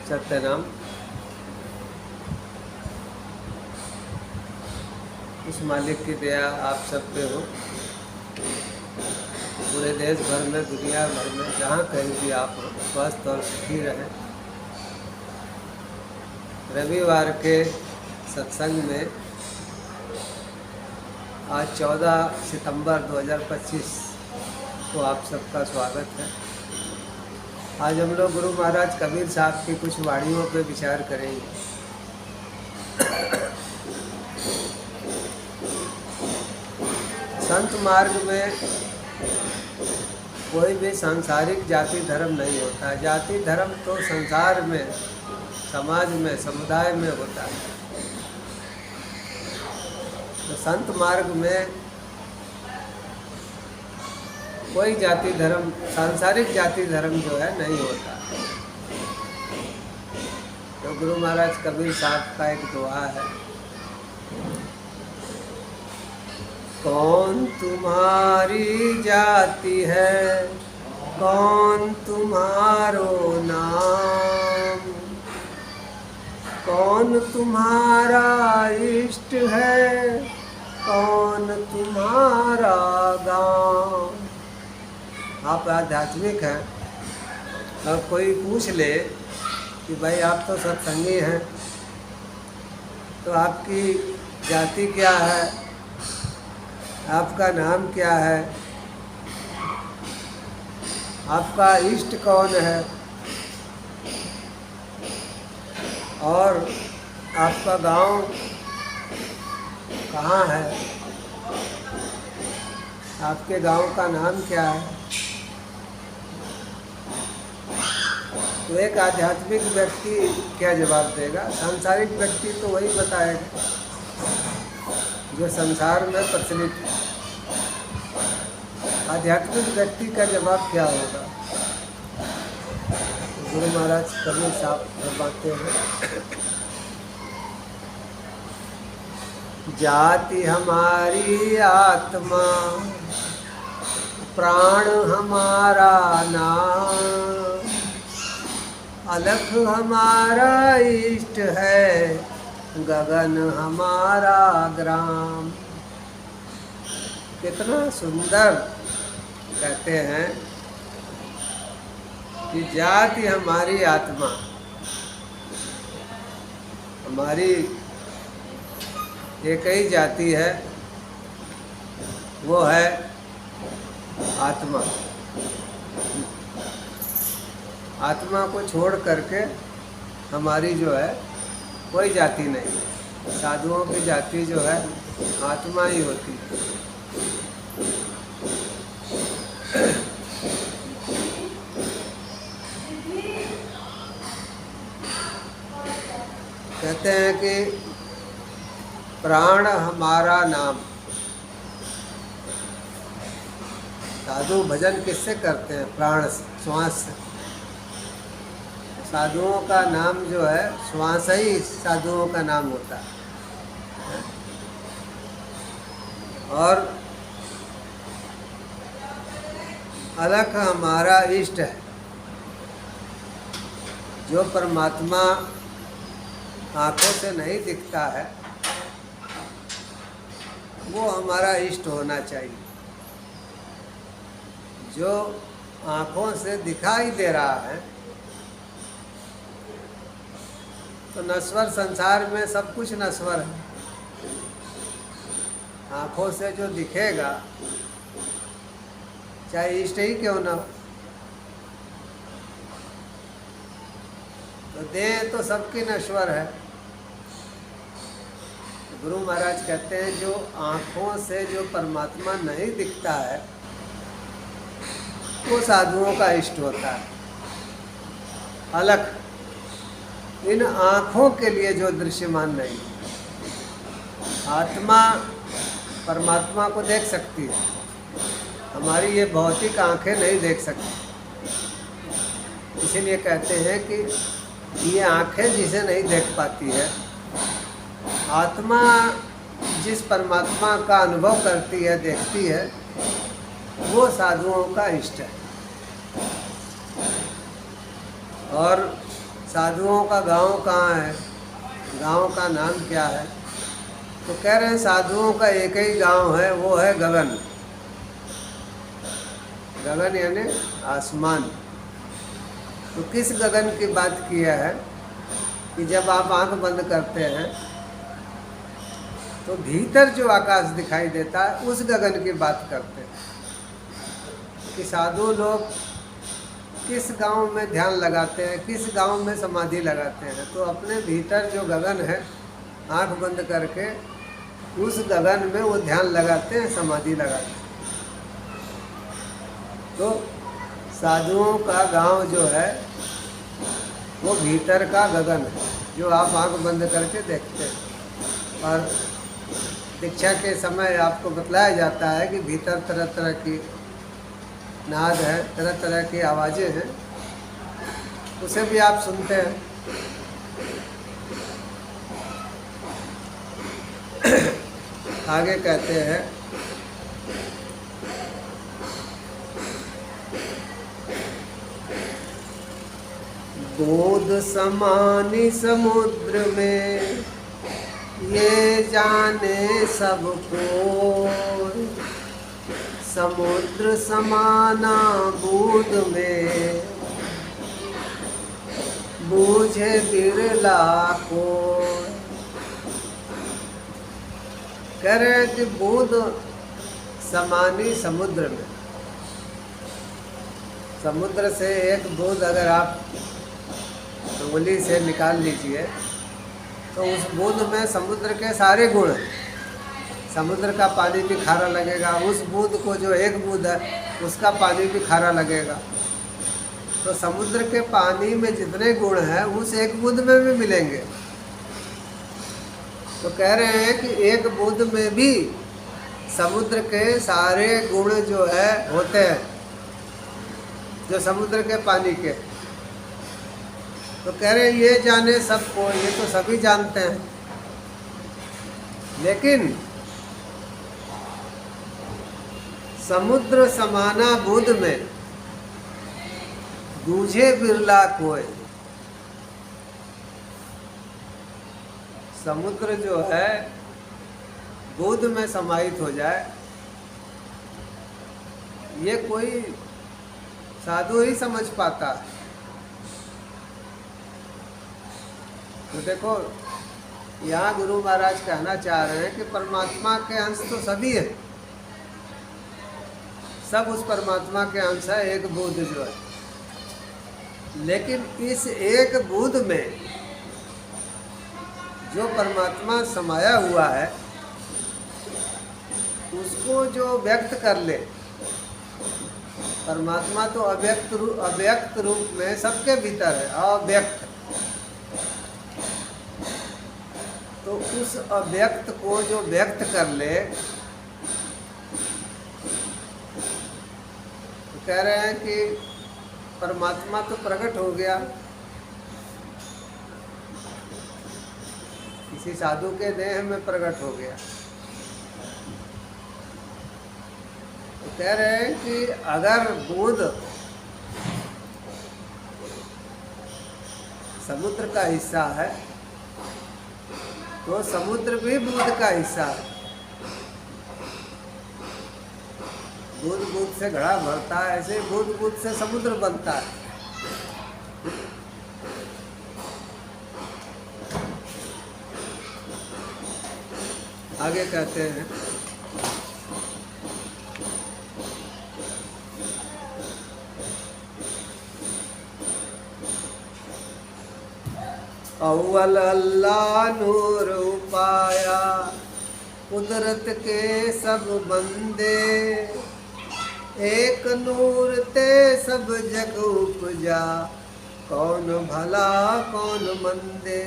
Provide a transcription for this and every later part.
सत्यनाम। उस मालिक की दया आप सब पे हो। पूरे देश भर में, दुनिया भर में, जहाँ कहीं भी आप हो, स्वस्थ और सुखी रहें। रविवार के सत्संग में आज 14 सितंबर 2025 को आप सबका स्वागत है। आज हम लोग गुरु महाराज कबीर साहब की कुछ वाणियों पर विचार करेंगे। संत मार्ग में कोई भी सांसारिक जाति धर्म नहीं होता। जाति धर्म तो संसार में, समाज में, समुदाय में होता है। तो संत मार्ग में कोई जाति धर्म, सांसारिक जाति धर्म जो है नहीं होता। तो गुरु महाराज कबीर साहब का एक दुआ है, कौन तुम्हारी जाति है, कौन तुम्हारो नाम, कौन तुम्हारा इष्ट है, कौन तुम्हारा गांव। आप आध्यात्मिक हैं और कोई पूछ ले कि भाई आप तो सत्संगी हैं, तो आपकी जाति क्या है, आपका नाम क्या है, आपका इष्ट कौन है और आपका गांव कहाँ है, आपके गांव का नाम क्या है। तो एक आध्यात्मिक व्यक्ति क्या जवाब देगा? सांसारिक व्यक्ति तो वही बताएगा जो संसार में प्रचलित है। आध्यात्मिक व्यक्ति का जवाब क्या होगा? तो गुरु महाराज कबीर साहब फरमाते हैं, जाति हमारी आत्मा, प्राण हमारा नाम, अलख हमारा इष्ट है, गगन हमारा ग्राम। कितना सुंदर कहते हैं कि जाति हमारी आत्मा, हमारी एक ही जाति है, वो है आत्मा। आत्मा को छोड़ करके हमारी जो है कोई जाति नहीं। साधुओं की जाति जो है आत्मा ही होती है। कहते हैं कि प्राण हमारा नाम। साधु भजन किससे करते हैं? प्राण, श्वास से। साधुओं का नाम जो है श्वास ही साधुओं का नाम होता है। और अलख हमारा इष्ट है। जो परमात्मा आंखों से नहीं दिखता है वो हमारा इष्ट होना चाहिए। जो आंखों से दिखाई दे रहा है, तो नश्वर संसार में सब कुछ नश्वर है। आंखों से जो दिखेगा, चाहे इष्ट ही क्यों ना हो, तो देह तो सबकी नश्वर है। गुरु महाराज कहते हैं जो आंखों से जो परमात्मा नहीं दिखता है वो साधुओं का इष्ट होता है। अलख, इन आँखों के लिए जो दृश्यमान नहीं। आत्मा परमात्मा को देख सकती है, हमारी ये भौतिक आंखें नहीं देख सकती। इसीलिए कहते हैं कि ये आंखें जिसे नहीं देख पाती है, आत्मा जिस परमात्मा का अनुभव करती है, देखती है, वो साधुओं का इष्ट है। और साधुओं का गांव कहाँ है, गांव का नाम क्या है? तो कह रहे हैं साधुओं का एक ही गांव है, वो है गगन। गगन यानी आसमान। तो किस गगन की बात किया है कि जब आप आंख बंद करते हैं तो भीतर जो आकाश दिखाई देता है उस गगन की बात करते हैं कि साधु लोग किस गांव में ध्यान लगाते हैं, किस गांव में समाधि लगाते हैं। तो अपने भीतर जो गगन है, आंख बंद करके उस गगन में वो ध्यान लगाते हैं, समाधि लगाते हैं। तो साधुओं का गांव जो है वो भीतर का गगन है, जो आप आंख बंद करके देखते हैं। और दीक्षा के समय आपको बतलाया जाता है कि भीतर तरह तरह की नाद है, तरह तरह की आवाज़ें हैं, उसे भी आप सुनते हैं। आगे कहते हैं बोध समानी समुद्र में ये जाने सबको, समुद्र समाना बूंद में बूझे बिरला को। कह रहे हैं कि बूंद समानी समुद्र में, समुद्र से एक बूंद अगर आप उंगली से निकाल लीजिए तो उस बूंद में समुद्र के सारे गुण हैं। समुद्र का पानी भी खारा लगेगा, उस बूंद को जो एक बूंद है उसका पानी भी खारा लगेगा। तो समुद्र के पानी में जितने गुण हैं उस एक बूंद में भी मिलेंगे। तो कह रहे हैं कि एक बूंद में भी समुद्र के सारे गुण जो है होते हैं, जो समुद्र के पानी के। तो कह रहे हैं ये जाने सबको, ये तो सभी जानते हैं, लेकिन समुद्र समाना बूंद में बूझे बिरला कोई। समुद्र जो है बूंद में समाहित हो जाए, ये कोई साधु ही समझ पाता है। तो देखो यहाँ गुरु महाराज कहना चाह रहे हैं कि परमात्मा के अंश तो सभी है, सब उस परमात्मा के अंश है, एक बूंद जो है। लेकिन इस एक बूंद में जो परमात्मा समाया हुआ है उसको जो व्यक्त कर ले, परमात्मा तो अव्यक्त रूप में सबके भीतर है, अव्यक्त। तो उस अव्यक्त को जो व्यक्त कर ले, तो कह रहे हैं कि परमात्मा तो प्रकट हो गया किसी साधु के देह में, प्रकट हो गया। तो कह रहे हैं कि अगर बूंद समुद्र का हिस्सा है तो समुद्र भी बूंद का हिस्सा है। बूंद बूंद से घड़ा भरता है, ऐसे बूंद बूंद से समुद्र बनता है। आगे कहते हैं अव्वल अल्लाह नूर पाया, कुदरत के सब बंदे, एक नूर ते सब जग उपजा, कौन भला कौन मंदे।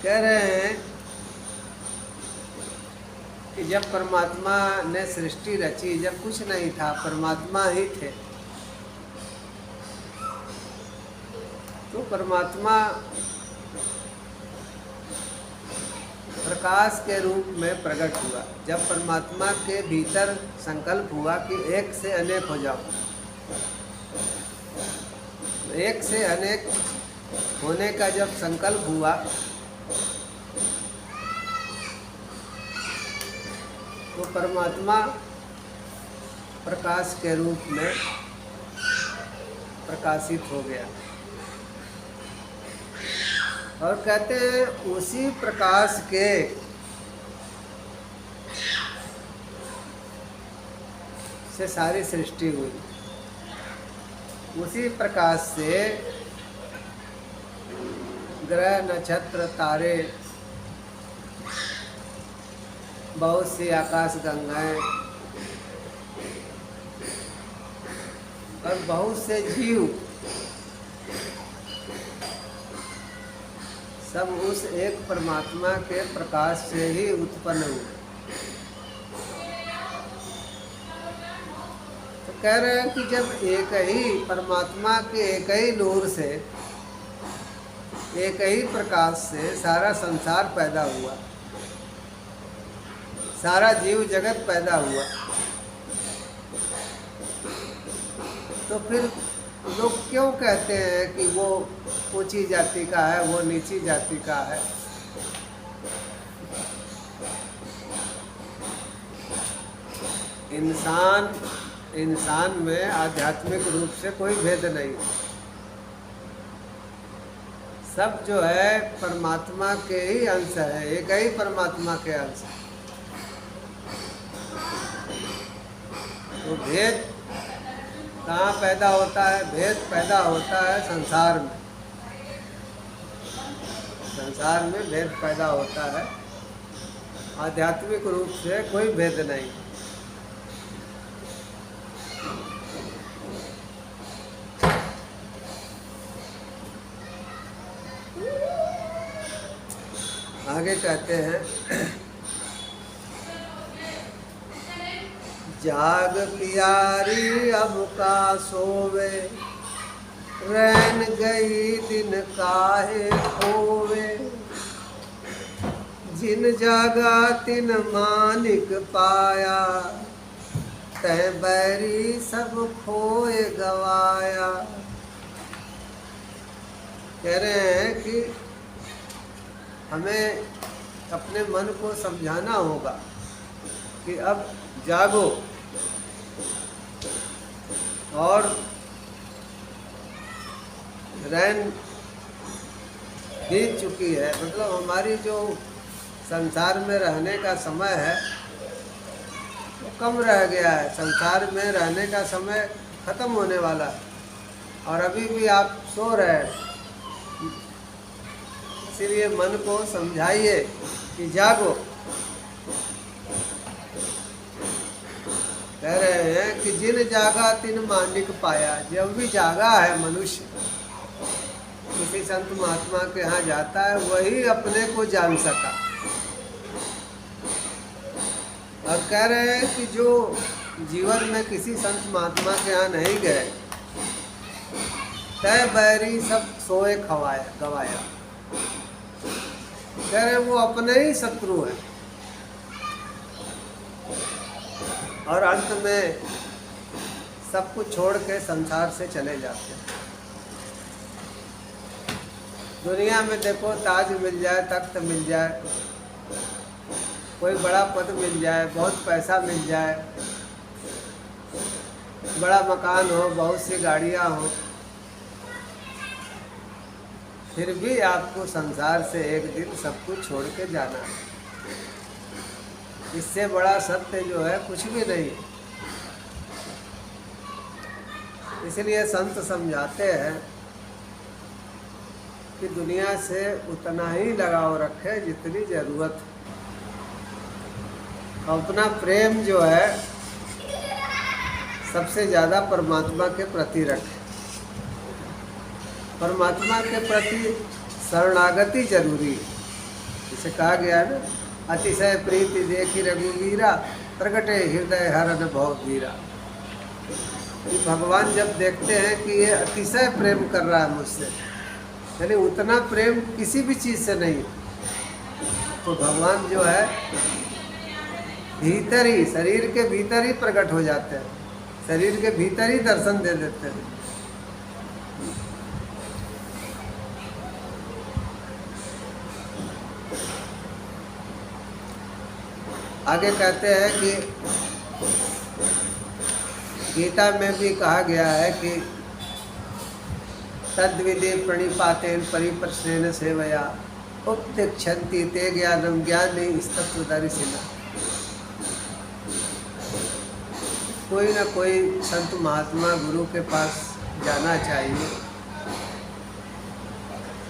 कह रहे हैं कि जब परमात्मा ने सृष्टि रची, जब कुछ नहीं था, परमात्मा ही थे, तो परमात्मा प्रकाश के रूप में प्रकट हुआ। जब परमात्मा के भीतर संकल्प हुआ कि एक से अनेक हो जाओ, एक से अनेक होने का जब संकल्प हुआ तो परमात्मा प्रकाश के रूप में प्रकाशित हो गया। और कहते हैं उसी प्रकाश के से सारी सृष्टि हुई। उसी प्रकाश से ग्रह नक्षत्र तारे बहुत सी आकाश गंगाएं और बहुत से जीव सब उस एक परमात्मा के प्रकाश से ही उत्पन्न हुए। तो कह रहे हैं कि जब एक ही परमात्मा के एक ही नूर से एक ही प्रकाश से सारा संसार पैदा हुआ, सारा जीव जगत पैदा हुआ, तो फिर लोग क्यों कहते हैं कि वो ऊंची जाति का है, वो नीची जाति का है? इंसान में आध्यात्मिक रूप से कोई भेद नहीं। सब जो है परमात्मा के ही अंश है, एक ही परमात्मा के अंश है। तो भेद कहाँ पैदा होता है? भेद पैदा होता है संसार में। संसार में भेद पैदा होता है, आध्यात्मिक रूप से कोई भेद नहीं। आगे कहते हैं जाग पियारी अब का सोवे, रैन गई दिन काहे खोवे, जिन जागा तिन मानिक पाया, तै बैरी सब खोए गवाया। कह रहे हैं कि हमें अपने मन को समझाना होगा कि अब जागो और रैन बीत चुकी है, मतलब हमारी जो संसार में रहने का समय है वो कम रह गया है। संसार में रहने का समय खत्म होने वाला है और अभी भी आप सो रहे हैं। इसलिए मन को समझाइए कि जागो। कह रहे हैं कि जिन जागा तिन मानिक पाया। जब भी जागा है मनुष्य किसी संत महात्मा के यहाँ जाता है, वही अपने को जान सका। और कह रहे हैं कि जो जीवन में किसी संत महात्मा के यहाँ नहीं गए, तय बैरी सब सोए गवाया। कह रहे वो अपने ही शत्रु है और अंत में सब कुछ छोड़ के संसार से चले जाते हैं। दुनिया में देखो, ताज मिल जाए, तख्त मिल जाए, कोई बड़ा पद मिल जाए, बहुत पैसा मिल जाए, बड़ा मकान हो, बहुत सी गाड़ियाँ हो, फिर भी आपको संसार से एक दिन सब कुछ छोड़ के जाना है। इससे बड़ा सत्य जो है कुछ भी नहीं। इसलिए संत समझाते हैं कि दुनिया से उतना ही लगाव रखे जितनी जरूरत है। अपना प्रेम जो है सबसे ज़्यादा परमात्मा के प्रति रखें। परमात्मा के प्रति शरणागति जरूरी है। जिसे कहा गया है ना, अतिशय प्रीति देखी रघुवीरा, प्रगटे हृदय हरन भव धीरा। भगवान जब देखते हैं कि ये अतिशय प्रेम कर रहा है मुझसे, यानी उतना प्रेम किसी भी चीज़ से नहीं, तो भगवान जो है भीतर ही, शरीर के भीतर ही प्रकट हो जाते हैं, शरीर के भीतर ही दर्शन दे देते हैं। आगे कहते हैं कि गीता में भी कहा गया है कि तद्विदे प्रणिपातेन परिप्रश्नेन सेवया उपतिष्ठन्ति ते ज्ञानम ज्ञाने स्तत्वदर्शिनः। कोई ना कोई संत महात्मा गुरु के पास जाना चाहिए,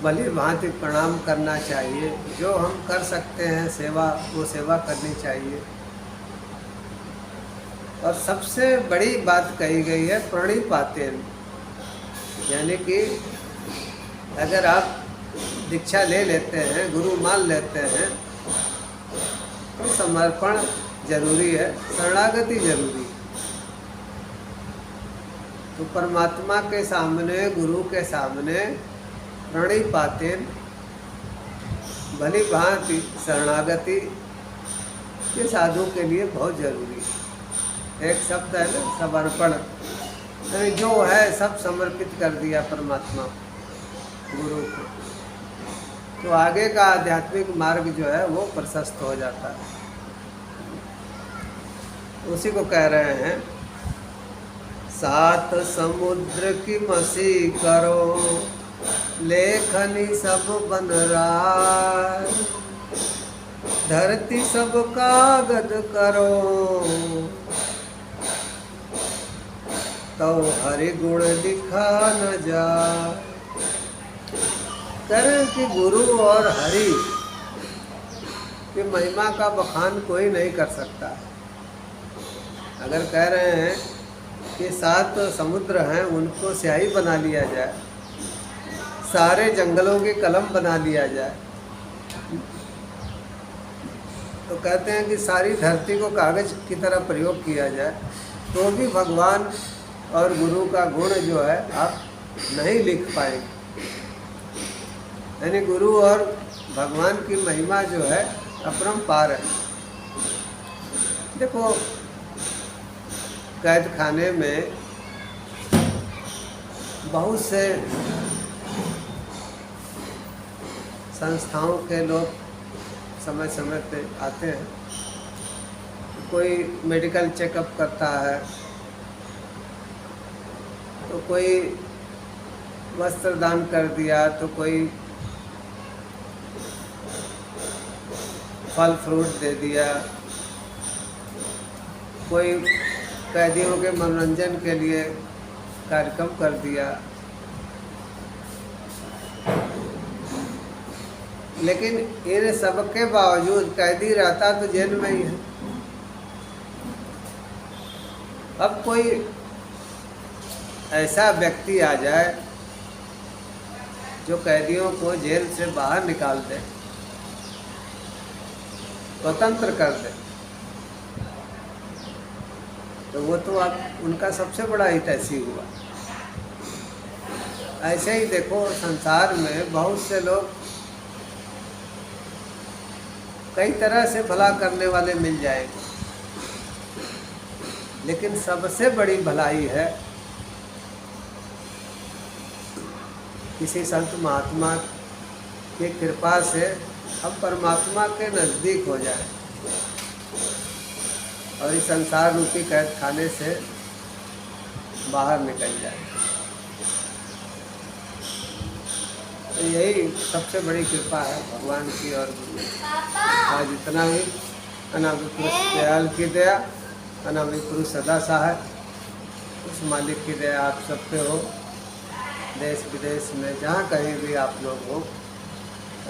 भली भांति प्रणाम करना चाहिए, जो हम कर सकते हैं सेवा वो सेवा करनी चाहिए। और सबसे बड़ी बात कही गई है प्रणिपातेन, यानी कि अगर आप दीक्षा ले लेते हैं, गुरु मान लेते हैं, तो समर्पण जरूरी है, शरणागति जरूरी है। तो परमात्मा के सामने, गुरु के सामने प्रणिपातेन, भली भांति शरणागति ये साधु के लिए बहुत जरूरी है। एक शब्द है ना समर्पण, यानी जो है सब समर्पित कर दिया परमात्मा गुरु को, तो आगे का आध्यात्मिक मार्ग जो है वो प्रशस्त हो जाता है। उसी को कह रहे हैं, सात समुद्र की मसी करो, लेखनी सब बन राय, धरती सब कागज करो, तो हरि गुण लिखा न जाए। कह रहे हैं कि गुरु और हरि की महिमा का बखान कोई नहीं कर सकता। अगर कह रहे हैं कि सात समुद्र हैं उनको स्याही बना लिया जाए, सारे जंगलों की कलम बना लिया जाए, तो कहते हैं कि सारी धरती को कागज की तरह प्रयोग किया जाए, तो भी भगवान और गुरु का गुण जो है आप नहीं लिख पाएंगे। यानी गुरु और भगवान की महिमा जो है अपरंपार है। देखो, कैद खाने में बहुत से संस्थाओं के लोग समय समय पे आते हैं, कोई मेडिकल चेकअप करता है, तो कोई वस्त्र दान कर दिया, तो कोई फल फ्रूट दे दिया, कोई कैदियों के मनोरंजन के लिए कार्यक्रम कर दिया। लेकिन इन सबके बावजूद कैदी रहता तो जेल में ही है। अब कोई ऐसा व्यक्ति आ जाए जो कैदियों को जेल से बाहर निकाल दे, स्वतंत्र कर दे, तो वो तो आप उनका सबसे बड़ा हितैषी हुआ। ऐसे ही देखो, संसार में बहुत से लोग कई तरह से भला करने वाले मिल जाएंगे, लेकिन सबसे बड़ी भलाई है किसी संत महात्मा की कृपा से हम परमात्मा के नज़दीक हो जाए और इस संसार रूपी कैद खाने से बाहर निकल जाए। तो यही सबसे बड़ी कृपा है भगवान की। और आज इतना ही। अनामि पुरुष दयाल की दया, अनामि पुरुष सदा सहाय, उस मालिक की दया आप सब पे हो। देश विदेश में जहाँ कहीं भी आप लोग हो,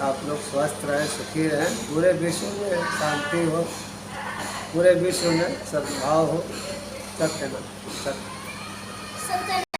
आप लोग स्वस्थ रहें, सुखी रहें, पूरे विश्व में शांति हो, पूरे विश्व में सद्भाव हो। सत्य ना सत्य।